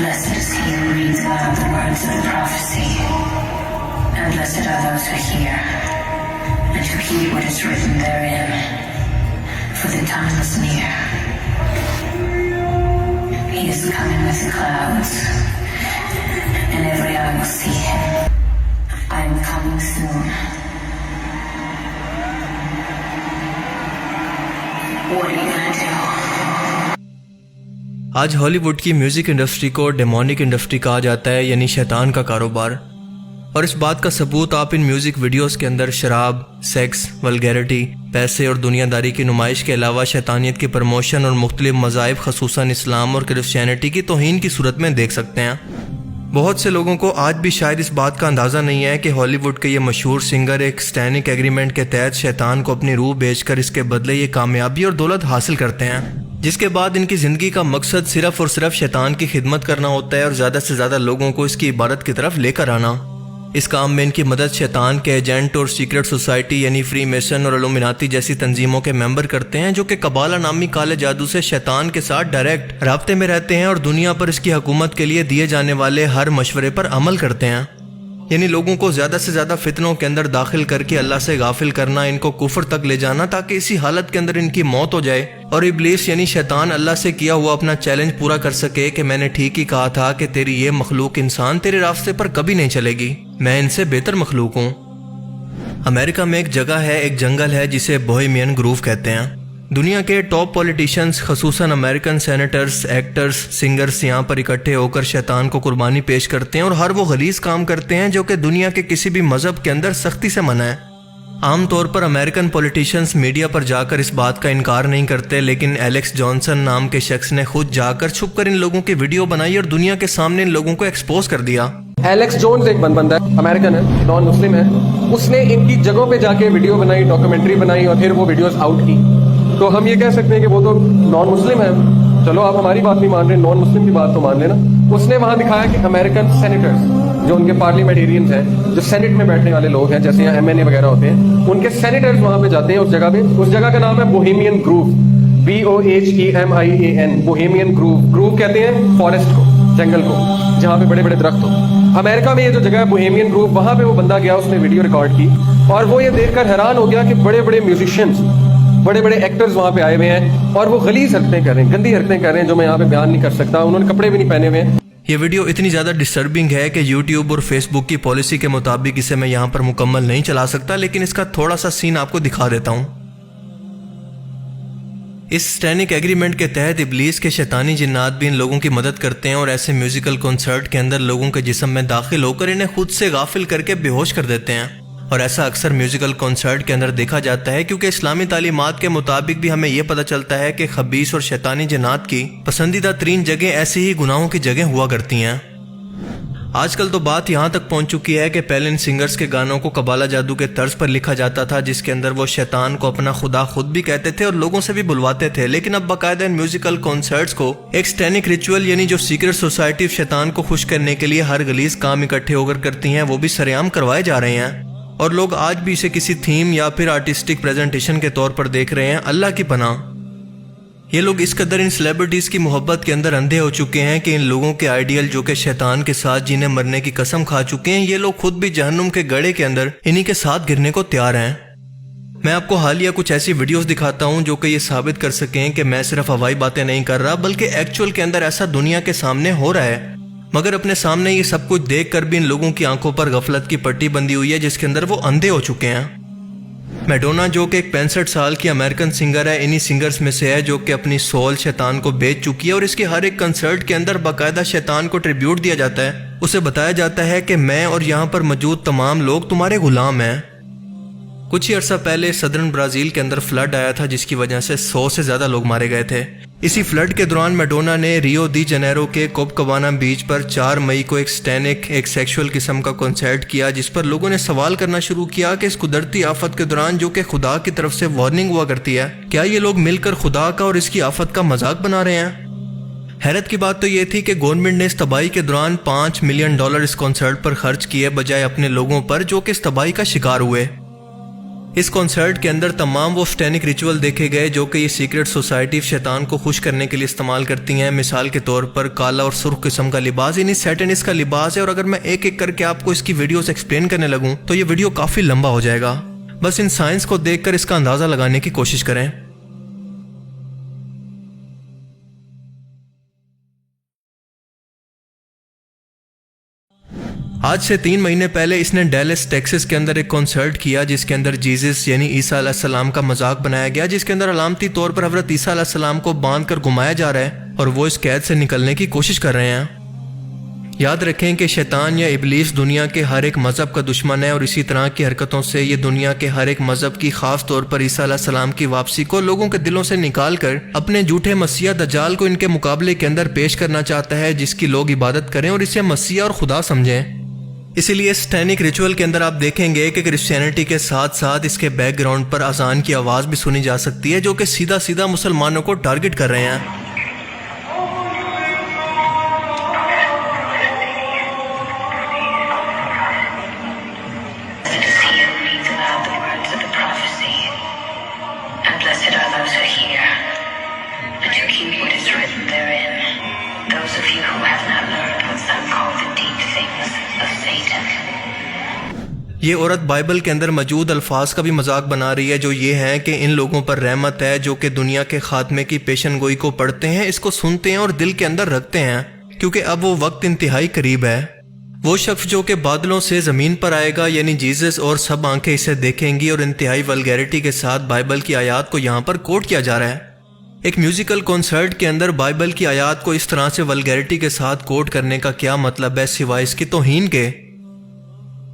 Blessed is he who reads aloud the words of prophecy, and blessed are those who hear, and who heed what is written therein, for the time is near. He is coming with the clouds, and every eye will see him. I am coming soon. What are you gonna do? آج ہالی would کی music industry کو demonic industry کہا جاتا ہے، یعنی شیطان کا کاروبار، اور اس بات کا ثبوت آپ ان میوزک ویڈیوز کے اندر شراب، سیکس، ولگیرٹی، پیسے اور دنیا داری کی نمائش کے علاوہ شیطانیت کی پروموشن اور مختلف مذاہب خصوصاً اسلام اور کرسچینٹی کی توہین کی صورت میں دیکھ سکتے ہیں۔ بہت سے لوگوں کو آج بھی شاید اس بات کا اندازہ نہیں ہے کہ ہالی ووڈ کے یہ مشہور سنگر ایک سٹینک ایگریمنٹ کے تحت شیطان کو اپنی روح بیچ کر اس کے بدلے یہ کامیابی اور دولت حاصل کرتے ہیں، جس کے بعد ان کی زندگی کا مقصد صرف اور صرف شیطان کی خدمت کرنا ہوتا ہے اور زیادہ سے زیادہ لوگوں کو اس کی عبادت کی طرف لے کر آنا۔ اس کام میں ان کی مدد شیطان کے ایجنٹ اور سیکرٹ سوسائٹی یعنی فری میسن اور الومناتی جیسی تنظیموں کے ممبر کرتے ہیں، جو کہ قبالہ نامی کالے جادو سے شیطان کے ساتھ ڈائریکٹ رابطے میں رہتے ہیں اور دنیا پر اس کی حکومت کے لیے دیے جانے والے ہر مشورے پر عمل کرتے ہیں، یعنی لوگوں کو زیادہ سے زیادہ فتنوں کے اندر داخل کر کے اللہ سے غافل کرنا، ان کو کفر تک لے جانا تاکہ اسی حالت کے اندر ان کی موت ہو جائے اور ابلیس یعنی شیطان اللہ سے کیا ہوا اپنا چیلنج پورا کر سکے کہ میں نے ٹھیک ہی کہا تھا کہ تیری یہ مخلوق انسان تیرے راستے پر کبھی نہیں چلے گی، میں ان سے بہتر مخلوق ہوں۔ امریکہ میں ایک جگہ ہے، ایک جنگل ہے جسے بوہیمین گروو کہتے ہیں۔ دنیا کے ٹاپ پولیٹیشنز خصوصاً امریکن سینیٹرز، ایکٹرز، سنگرز یہاں پر اکٹھے ہو کر شیطان کو قربانی پیش کرتے ہیں اور ہر وہ غلیظ کام کرتے ہیں جو کہ دنیا کے کسی بھی مذہب کے اندر سختی سے منع ہے۔ عام طور پر امریکن پولیٹیشنز میڈیا پر جا کر اس بات کا انکار نہیں کرتے، لیکن ایلیکس جانسن نام کے شخص نے خود جا کر چھپ کر ان لوگوں کی ویڈیو بنائی اور دنیا کے سامنے ان لوگوں کو ایکسپوز کر دیا۔ ایلیکس جونز ایک بندہ ہے، امریکن ہے، نان مسلم ہے، اس نے ان کی جگہوں پہ جا کے ویڈیو بنائی، ڈاکومنٹری بنائی اور پھر وہ ویڈیوز آؤٹ کی۔ تو ہم یہ کہہ سکتے ہیں کہ وہ تو نان مسلم ہے، چلو آپ ہماری بات نہیں مان رہے، نان مسلم کی بات تو مان لینا۔ اس نے وہاں دکھایا کہ امریکن سینیٹرز جو ان کے پارلیمنٹیرینز ہیں، جو سینٹ میں بیٹھنے والے لوگ ہیں جیسے یہاں MNA وغیرہ ہوتے ہیں، ان کے سینیٹرز وہاں پہ جاتے ہیں اس جگہ پہ۔ اس جگہ کا نام ہے Bohemian grove, BOHEMIAN، Bohemian grove. Grove کہتے ہیں فارسٹ کو، جنگل کو، جہاں پہ بڑے بڑے درخت ہو۔ امریکہ میں یہ جو جگہ ہے بوہیمین گروو، وہاں پہ وہ بندہ گیا، اس نے ویڈیو ریکارڈ کی اور وہ یہ دیکھ کر حیران ہو گیا کہ بڑے بڑے میوزیشینز، بڑے بڑے ایکٹرز وہاں پہ آئے ہوئے ہیں اور وہ غلیظ حرکتیں کر رہے ہیں، گندی حرکتیں کر رہے ہیں جو میں یہاں پہ بیان نہیں کر سکتا۔ انہوں نے کپڑے بھی نہیں پہنے ہوئے ہیں۔ یہ ویڈیو اتنی زیادہ ڈسٹربنگ ہے کہ یوٹیوب اور فیس بک کی پالیسی کے مطابق اسے میں یہاں پر مکمل نہیں چلا سکتا، لیکن اس کا تھوڑا سا سین آپ کو دکھا دیتا ہوں۔ اس سٹینک ایگریمنٹ کے تحت ابلیس کے شیطانی جنات بھی ان لوگوں کی مدد کرتے ہیں اور ایسے میوزیکل کنسرٹ کے اندر لوگوں کے جسم میں داخل ہو کر انہیں خود سے غافل کر کے بے ہوش کر دیتے ہیں، اور ایسا اکثر میوزیکل کنسرٹ کے اندر دیکھا جاتا ہے کیونکہ اسلامی تعلیمات کے مطابق بھی ہمیں یہ پتہ چلتا ہے کہ خبیث اور شیطانی جنات کی پسندیدہ ترین جگہیں ایسی ہی گناہوں کی جگہیں ہوا کرتی ہیں۔ آج کل تو بات یہاں تک پہنچ چکی ہے کہ پہلے ان سنگرز کے گانوں کو قبالہ جادو کے طرز پر لکھا جاتا تھا، جس کے اندر وہ شیطان کو اپنا خدا خود بھی کہتے تھے اور لوگوں سے بھی بلواتے تھے، لیکن اب باقاعدہ ان میوزیکل کنسرٹس کو ایک سٹینک ریچول یعنی جو سیکرٹ سوسائٹی شیطان کو خوش کرنے کے لیے ہر غلیظ کام اکٹھے ہو کر کرتی ہیں، وہ بھی سرعام کروائے جا رہے ہیں، اور لوگ آج بھی اسے کسی تھیم یا پھر آرٹسٹک پریزنٹیشن کے طور پر دیکھ رہے ہیں۔ اللہ کی پناہ، یہ لوگ اس قدر ان سیلیبریٹیز کی محبت کے اندر اندھے ہو چکے ہیں کہ ان لوگوں کے آئیڈیل جو کہ شیطان کے ساتھ جینے مرنے کی قسم کھا چکے ہیں، یہ لوگ خود بھی جہنم کے گڑھے کے اندر انہی کے ساتھ گرنے کو تیار ہیں۔ میں آپ کو حالیہ کچھ ایسی ویڈیوز دکھاتا ہوں جو کہ یہ ثابت کر سکیں کہ میں صرف ہوائی باتیں نہیں کر رہا، بلکہ ایکچول کے اندر ایسا دنیا کے سامنے ہو رہا ہے، مگر اپنے سامنے یہ سب کچھ دیکھ کر بھی ان لوگوں کی آنکھوں پر غفلت کی پٹی بندھی ہوئی ہے، جس کے اندر وہ اندھے ہو چکے ہیں۔ میڈونا جو کہ ایک 65 سال کی امریکن سنگر ہے، انہی سنگرز میں سے ہے جو کہ اپنی سول شیطان کو بیچ چکی ہے، اور اس کے ہر ایک کنسرٹ کے اندر باقاعدہ شیطان کو ٹریبیوٹ دیا جاتا ہے۔ اسے بتایا جاتا ہے کہ میں اور یہاں پر موجود تمام لوگ تمہارے غلام ہیں۔ کچھ ہی عرصہ پہلے صدرن برازیل کے اندر فلڈ آیا تھا، جس کی وجہ سے 100 سے زیادہ لوگ مارے گئے تھے۔ اسی فلڈ کے دوران میڈونا نے ریو دی جنیرو کے کوپکوانا بیچ پر 4 مئی کو ایک سیکشول قسم کا کنسرٹ کیا، جس پر لوگوں نے سوال کرنا شروع کیا کہ اس قدرتی آفت کے دوران جو کہ خدا کی طرف سے وارننگ ہوا کرتی ہے، کیا یہ لوگ مل کر خدا کا اور اس کی آفت کا مذاق بنا رہے ہیں؟ حیرت کی بات تو یہ تھی کہ گورنمنٹ نے اس تباہی کے دوران $5 ملین اس کنسرٹ پر خرچ کیے، بجائے اپنے لوگوں پر جو کہ اس تباہی کا شکار ہوئے۔ اس کنسرٹ کے اندر تمام وہ سٹینک ریچول دیکھے گئے جو کہ یہ سیکرٹ سوسائٹی شیطان کو خوش کرنے کے لیے استعمال کرتی ہیں. مثال کے طور پر کالا اور سرخ قسم کا لباس یعنی سیٹنس کا لباس ہے, اور اگر میں ایک ایک کر کے آپ کو اس کی ویڈیوز ایکسپلین کرنے لگوں تو یہ ویڈیو کافی لمبا ہو جائے گا. بس ان سائنس کو دیکھ کر اس کا اندازہ لگانے کی کوشش کریں. آج سے 3 مہینے پہلے اس نے ڈیلس ٹیکسس کے اندر ایک کنسرٹ کیا جس کے اندر جیزس یعنی عیسیٰ علیہ السلام کا مذاق بنایا گیا, جس کے اندر علامتی طور پر حضرت عیسیٰ علیہ السلام کو باندھ کر گھمایا جا رہا ہے اور وہ اس قید سے نکلنے کی کوشش کر رہے ہیں. یاد رکھیں کہ شیطان یا ابلیس دنیا کے ہر ایک مذہب کا دشمن ہے, اور اسی طرح کی حرکتوں سے یہ دنیا کے ہر ایک مذہب کی خاص طور پر عیسیٰ علیہ السلام کی واپسی کو لوگوں کے دلوں سے نکال کر اپنے جھوٹے مسیح دجال کو ان کے مقابلے کے اندر پیش کرنا چاہتا ہے, جس کی لوگ عبادت کریں اور اسے مسیح اور خدا سمجھیں. اسی لیے سٹینک ریچول کے اندر آپ دیکھیں گے کہ کرسچینٹی کے ساتھ ساتھ اس کے بیک گراؤنڈ پر اذان کی آواز بھی سنی جا سکتی ہے جو کہ سیدھا سیدھا مسلمانوں کو ٹارگٹ کر رہے ہیں. یہ عورت بائبل کے اندر موجود الفاظ کا بھی مذاق بنا رہی ہے جو یہ ہیں کہ ان لوگوں پر رحمت ہے جو کہ دنیا کے خاتمے کی پیشن گوئی کو پڑھتے ہیں, اس کو سنتے ہیں اور دل کے اندر رکھتے ہیں, کیونکہ اب وہ وقت انتہائی قریب ہے. وہ شخص جو کہ بادلوں سے زمین پر آئے گا یعنی جیزس, اور سب آنکھیں اسے دیکھیں گی, اور انتہائی ولگیرٹی کے ساتھ بائبل کی آیات کو یہاں پر کوٹ کیا جا رہا ہے. ایک میوزیکل کنسرٹ کے اندر بائبل کی آیات کو اس طرح سے ولگیرٹی کے ساتھ کوٹ کرنے کا کیا مطلب ہے سوائے اس کی توہین کے.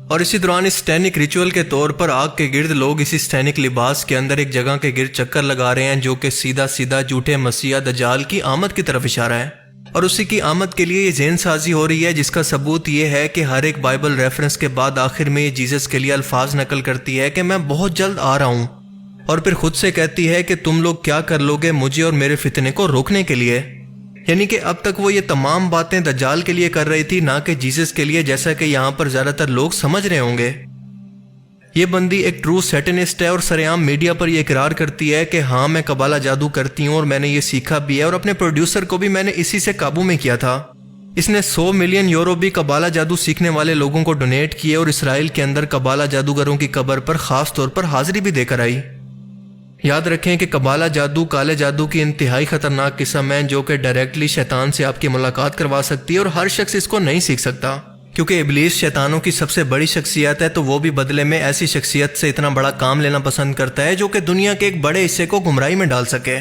اور اسی دوران اس سٹینک ریچول کے طور پر آگ کے گرد لوگ اسی سٹینک لباس کے اندر ایک جگہ کے گرد چکر لگا رہے ہیں جو کہ سیدھا سیدھا جھوٹے مسیح دجال کی آمد کی طرف اشارہ ہے, اور اسی کی آمد کے لیے یہ ذہن سازی ہو رہی ہے, جس کا ثبوت یہ ہے کہ ہر ایک بائبل ریفرنس کے بعد آخر میں یہ جیزس کے لیے الفاظ نقل کرتی ہے کہ میں بہت جلد آ رہا ہوں, اور پھر خود سے کہتی ہے کہ تم لوگ کیا کر لو گے مجھے اور میرے فتنے کو روکنے کے لیے. یعنی کہ اب تک وہ یہ تمام باتیں دجال کے لیے کر رہی تھی, نہ کہ جیزس کے لیے, جیسا کہ یہاں پر زیادہ تر لوگ سمجھ رہے ہوں گے. یہ بندی ایک ٹرو سیٹنسٹ ہے اور سرعام میڈیا پر یہ اقرار کرتی ہے کہ ہاں میں قبالہ جادو کرتی ہوں اور میں نے یہ سیکھا بھی ہے, اور اپنے پروڈیوسر کو بھی میں نے اسی سے قابو میں کیا تھا. اس نے 100 ملین یورو بھی قبالہ جادو سیکھنے والے لوگوں کو ڈونیٹ کیے, اور اسرائیل کے اندر قبالہ جادوگروں کی قبر پر خاص طور پر حاضری بھی دے کر آئی. یاد رکھیں کہ قبالہ جادو کالے جادو کی انتہائی خطرناک قسم ہے جو کہ ڈائریکٹلی شیطان سے آپ کی ملاقات کروا سکتی ہے, اور ہر شخص اس کو نہیں سیکھ سکتا, کیونکہ ابلیس شیطانوں کی سب سے بڑی شخصیت ہے, تو وہ بھی بدلے میں ایسی شخصیت سے اتنا بڑا کام لینا پسند کرتا ہے جو کہ دنیا کے ایک بڑے حصے کو گمراہی میں ڈال سکے.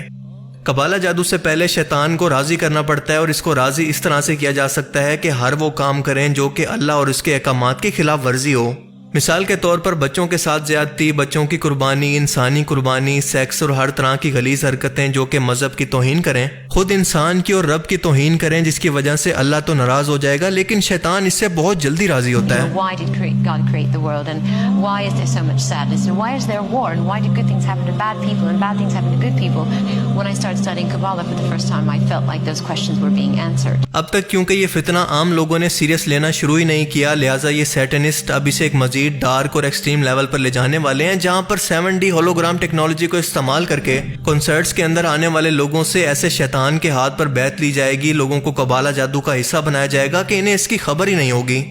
قبالہ جادو سے پہلے شیطان کو راضی کرنا پڑتا ہے, اور اس کو راضی اس طرح سے کیا جا سکتا ہے کہ ہر وہ کام کریں جو کہ اللہ اور اس کے احکامات کی خلاف ورزی ہو. مثال کے طور پر بچوں کے ساتھ زیادتی, بچوں کی قربانی, انسانی قربانی, سیکس اور ہر طرح کی غلیظ حرکتیں جو کہ مذہب کی توہین کریں, خود انسان کی اور رب کی توہین کریں, جس کی وجہ سے اللہ تو ناراض ہو جائے گا لیکن شیطان اس سے بہت جلدی راضی ہوتا ہے. Why did God create the world, and why is there so much sadness, and why is there war, and why do good things happen to bad people and bad things happen to good people? When I started studying Kabbalah for the first time, I felt like those questions were being answered. اب تک کیونکہ یہ فتنہ عام لوگوں نے serious لینا شروع ہی نہیں کیا, لہٰذا یہ سیٹنسٹ اب اسے ایک مزید ڈارک اور ایکسٹریم لیول پر لے جانے والے ہیں, جہاں پر 7D ہولوگرام ٹیکنالوجی کو استعمال کر کے کنسرٹس کے اندر آنے والے لوگوں سے ایسے شیطان کے ہاتھ پر بیعت لی جائے گی, لوگوں کو قبالہ جادو کا حصہ بنایا جائے گا کہ انہیں اس کی خبر ہی نہیں ہوگی.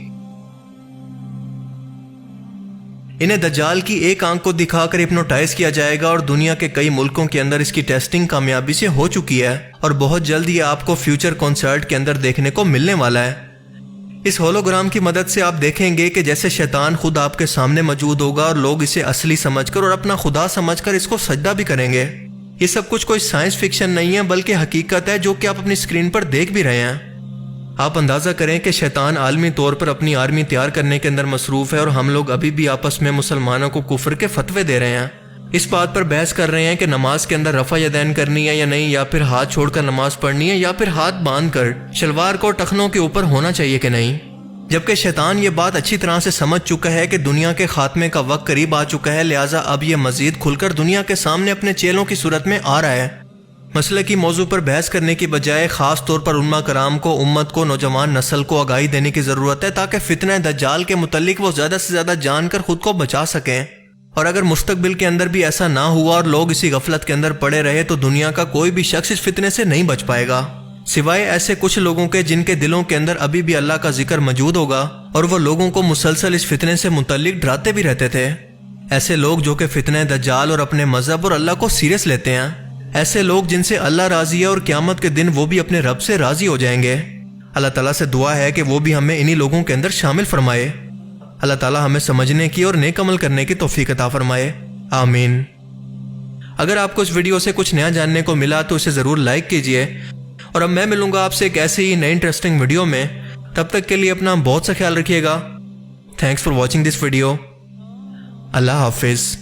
انہیں دجال کی ایک آنکھ کو دکھا کر ہپنوٹائز کیا جائے گا, اور دنیا کے کئی ملکوں کے اندر اس کی ٹیسٹنگ کامیابی سے ہو چکی ہے, اور بہت جلد یہ آپ کو فیوچر کنسرٹ کے اندر دیکھنے کو ملنے والا ہے. اس ہولوگرام کی مدد سے آپ دیکھیں گے کہ جیسے شیطان خود آپ کے سامنے موجود ہوگا, اور لوگ اسے اصلی سمجھ کر اور اپنا خدا سمجھ کر اس کو سجدہ بھی کریں گے. یہ سب کچھ کوئی سائنس فکشن نہیں ہے بلکہ حقیقت ہے جو کہ آپ اپنی سکرین پر دیکھ بھی رہے ہیں. آپ اندازہ کریں کہ شیطان عالمی طور پر اپنی آرمی تیار کرنے کے اندر مصروف ہے, اور ہم لوگ ابھی بھی آپس میں مسلمانوں کو کفر کے فتوے دے رہے ہیں, اس بات پر بحث کر رہے ہیں کہ نماز کے اندر رفع یدین کرنی ہے یا نہیں, یا پھر ہاتھ چھوڑ کر نماز پڑھنی ہے, یا پھر ہاتھ باندھ کر شلوار کو ٹخنوں کے اوپر ہونا چاہیے کہ نہیں. جبکہ شیطان یہ بات اچھی طرح سے سمجھ چکا ہے کہ دنیا کے خاتمے کا وقت قریب آ چکا ہے, لہٰذا اب یہ مزید کھل کر دنیا کے سامنے اپنے چیلوں کی صورت میں آ رہا ہے. مسئلے کی موضوع پر بحث کرنے کی بجائے خاص طور پر علماء کرام کو, امت کو, نوجوان نسل کو آگاہی دینے کی ضرورت ہے, تاکہ فتنہ دجال کے متعلق وہ زیادہ سے زیادہ جان کر خود کو بچا سکیں. اور اگر مستقبل کے اندر بھی ایسا نہ ہوا اور لوگ اسی غفلت کے اندر پڑے رہے تو دنیا کا کوئی بھی شخص اس فتنے سے نہیں بچ پائے گا، سوائے ایسے کچھ لوگوں کے جن کے دلوں کے اندر ابھی بھی اللہ کا ذکر موجود ہوگا اور وہ لوگوں کو مسلسل اس فتنے سے متعلق ڈراتے بھی رہتے تھے۔ ایسے لوگ جو کہ فتنہ دجال اور اپنے مذہب اور اللہ کو سیریس لیتے ہیں، ایسے لوگ جن سے اللہ راضی ہے اور قیامت کے دن وہ بھی اپنے رب سے راضی ہو جائیں گے۔ اللہ تعالیٰ سے دعا ہے کہ وہ بھی ہمیں انہی لوگوں کے اندر شامل فرمائے۔ اللہ تعالیٰ ہمیں سمجھنے کی اور نیک عمل کرنے کی توفیق عطا فرمائے، آمین۔ اگر آپ کو اس ویڈیو سے کچھ نیا جاننے کو ملا تو اسے ضرور لائک کیجئے، اور اب میں ملوں گا آپ سے ایک ایسی ہی نئی انٹرسٹنگ ویڈیو میں۔ تب تک کے لیے اپنا بہت سا خیال رکھیے گا۔ Thanks for watching this video. اللہ حافظ۔